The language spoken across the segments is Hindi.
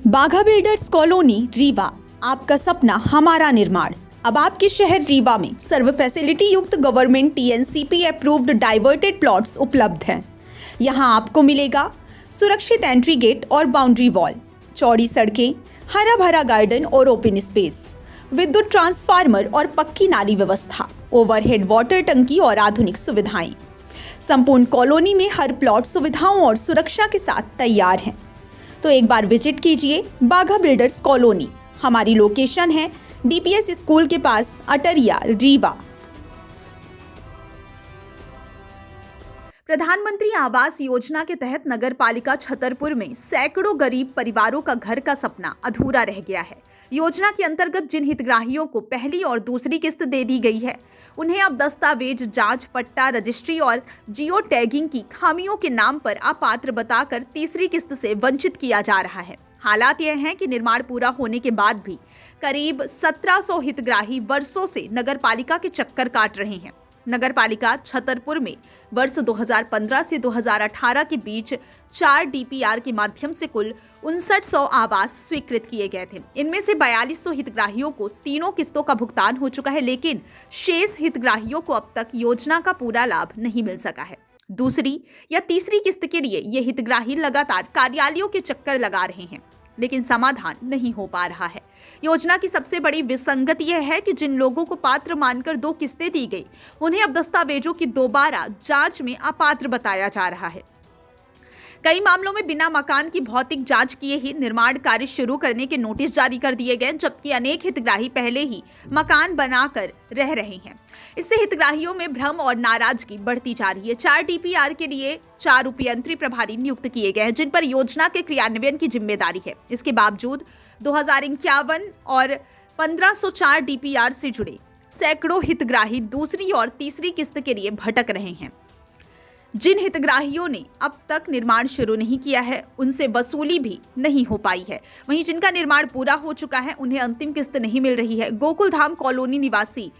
बाघा बिल्डर्स कॉलोनी रीवा, आपका सपना हमारा निर्माण। अब आपके शहर रीवा में सर्व फैसिलिटी युक्त government TNCP approved diverted plots उपलब्ध हैं। यहां आपको मिलेगा सुरक्षित एंट्री गेट और बाउंड्री वॉल, चौड़ी सड़कें, हरा भरा गार्डन और ओपन स्पेस, विद्युत ट्रांसफार्मर और पक्की नाली व्यवस्था, ओवरहेड वाटर टंकी और आधुनिक सुविधाएं। संपूर्ण कॉलोनी में हर प्लॉट सुविधाओं और सुरक्षा के साथ तैयार है। तो एक बार विजिट कीजिए बाघा बिल्डर्स कॉलोनी। हमारी लोकेशन है डीपीएस स्कूल के पास, अटरिया, रीवा। प्रधानमंत्री आवास योजना के तहत नगर पालिका छतरपुर में सैकड़ों गरीब परिवारों का घर का सपना अधूरा रह गया है। योजना के अंतर्गत जिन हितग्राहियों को पहली और दूसरी किस्त दे दी गई है, उन्हें अब दस्तावेज जांच, पट्टा, रजिस्ट्री और जियो टैगिंग की खामियों के नाम पर अपात्र बताकर तीसरी किस्त से वंचित किया जा रहा है। हालात यह हैं कि निर्माण पूरा होने के बाद भी करीब 1700 हितग्राही वर्षों से नगर पालिका के चक्कर काट रहे हैं। नगर पालिका छतरपुर में वर्ष 2015 से 2018 के बीच 4 डीपीआर के माध्यम से कुल 5900 आवास स्वीकृत किए गए थे। इनमें से 4200 हितग्राहियों को तीनों किस्तों का भुगतान हो चुका है, लेकिन शेष हितग्राहियों को अब तक योजना का पूरा लाभ नहीं मिल सका है। दूसरी या तीसरी किस्त के लिए ये हितग्राही लगातार कार्यालयों के चक्कर लगा रहे हैं, लेकिन समाधान नहीं हो पा रहा है। योजना की सबसे बड़ी विसंगति यह है कि जिन लोगों को पात्र मानकर 2 किस्तें दी गई, उन्हें अब दस्तावेजों की दोबारा जांच में अपात्र बताया जा रहा है। कई मामलों में बिना मकान की भौतिक जांच किए ही निर्माण कार्य शुरू करने के नोटिस जारी कर दिए गए, जबकि अनेक हितग्राही पहले ही मकान बनाकर रह रहे हैं। इससे हितग्राहियों में भ्रम और नाराजगी बढ़ती जा रही है। 4 डीपीआर के लिए 4 उपयंत्री प्रभारी नियुक्त किए गए हैं, जिन पर योजना के क्रियान्वयन की जिम्मेदारी है। इसके बावजूद 2051 और 1504 डीपीआर से जुड़े सैकड़ों हितग्राही दूसरी और तीसरी किस्त के लिए भटक रहे हैं। जिन हितग्राहियों ने अब तक निर्माण शुरू नहीं किया है, उनसे वसूली भी नहीं हो पाई है। वहीं जिनका निर्माण पूरा हो चुका है, उन्हें अंतिम किस्त नहीं मिल रही है। गोकुलधाम कॉलोनी निवासी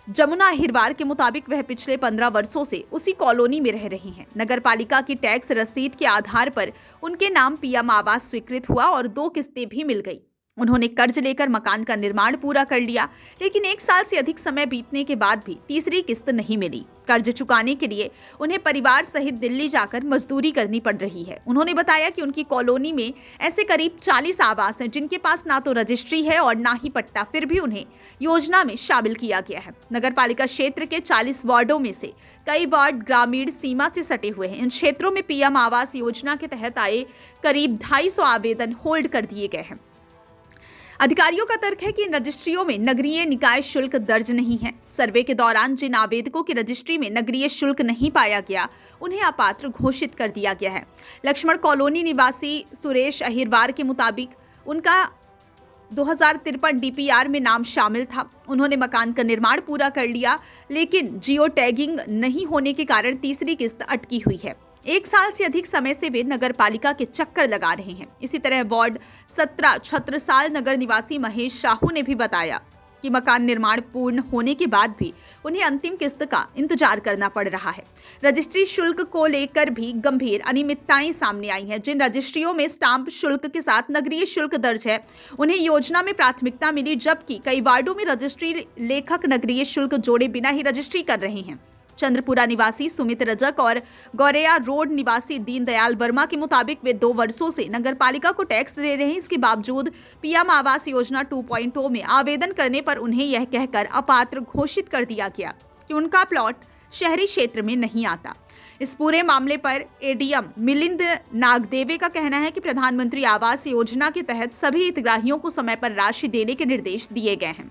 जमुना अहिरवार के मुताबिक वह पिछले 15 वर्षों से उसी कॉलोनी में रह रही हैं। नगर पालिका की टैक्स रसीद के आधार पर उनके नाम पीएम आवास स्वीकृत हुआ और 2 किस्तें भी मिल गई। उन्होंने कर्ज लेकर मकान का निर्माण पूरा कर लिया, लेकिन 1 साल से अधिक समय बीतने के बाद भी तीसरी किस्त नहीं मिली। कर्ज चुकाने के लिए उन्हें परिवार सहित दिल्ली जाकर मजदूरी करनी पड़ रही है। उन्होंने बताया कि उनकी कॉलोनी में ऐसे करीब 40 आवास हैं जिनके पास ना तो रजिस्ट्री है और ना ही पट्टा, फिर भी उन्हें योजना में शामिल किया गया है। नगर पालिका क्षेत्र के 40 वार्डों में से कई वार्ड ग्रामीण सीमा से सटे हुए हैं। इन क्षेत्रों में पीएम आवास योजना के तहत आए करीब 250 आवेदन होल्ड कर दिए गए हैं। अधिकारियों का तर्क है कि इन रजिस्ट्रियों में नगरीय निकाय शुल्क दर्ज नहीं है। सर्वे के दौरान जिन आवेदकों की रजिस्ट्री में नगरीय शुल्क नहीं पाया गया, उन्हें अपात्र घोषित कर दिया गया है। लक्ष्मण कॉलोनी निवासी सुरेश अहिरवार के मुताबिक उनका 2053 डीपीआर में नाम शामिल था। उन्होंने मकान का निर्माण पूरा कर लिया, लेकिन जियो टैगिंग नहीं होने के कारण तीसरी किस्त अटकी हुई है। 1 साल से अधिक समय से वे नगर पालिका के चक्कर लगा रहे हैं। इसी तरह वार्ड 17 छत्रसाल नगर निवासी महेश साहू ने भी बताया कि मकान निर्माण पूर्ण होने के बाद भी उन्हें अंतिम किस्त का इंतजार करना पड़ रहा है। रजिस्ट्री शुल्क को लेकर भी गंभीर अनियमितताएं सामने आई हैं। जिन रजिस्ट्रियों में स्टाम्प शुल्क के साथ नगरीय शुल्क दर्ज है, उन्हें योजना में प्राथमिकता मिली, जबकि कई वार्डों में रजिस्ट्री लेखक नगरीय शुल्क जोड़े बिना ही रजिस्ट्री कर रहे हैं। चंद्रपुरा निवासी सुमित रजक और गौरेया रोड निवासी दीनदयाल वर्मा के मुताबिक वे 2 वर्षों से नगर पालिका को टैक्स दे रहे हैं। इसके बावजूद पीएम आवास योजना 2.0 में आवेदन करने पर उन्हें यह कहकर अपात्र घोषित कर दिया गया कि उनका प्लॉट शहरी क्षेत्र में नहीं आता। इस पूरे मामले पर एडीएम मिलिंद नागदेवे का कहना है कि प्रधानमंत्री आवास योजना के तहत सभी हितग्राहियों को समय पर राशि देने के निर्देश दिए गए हैं।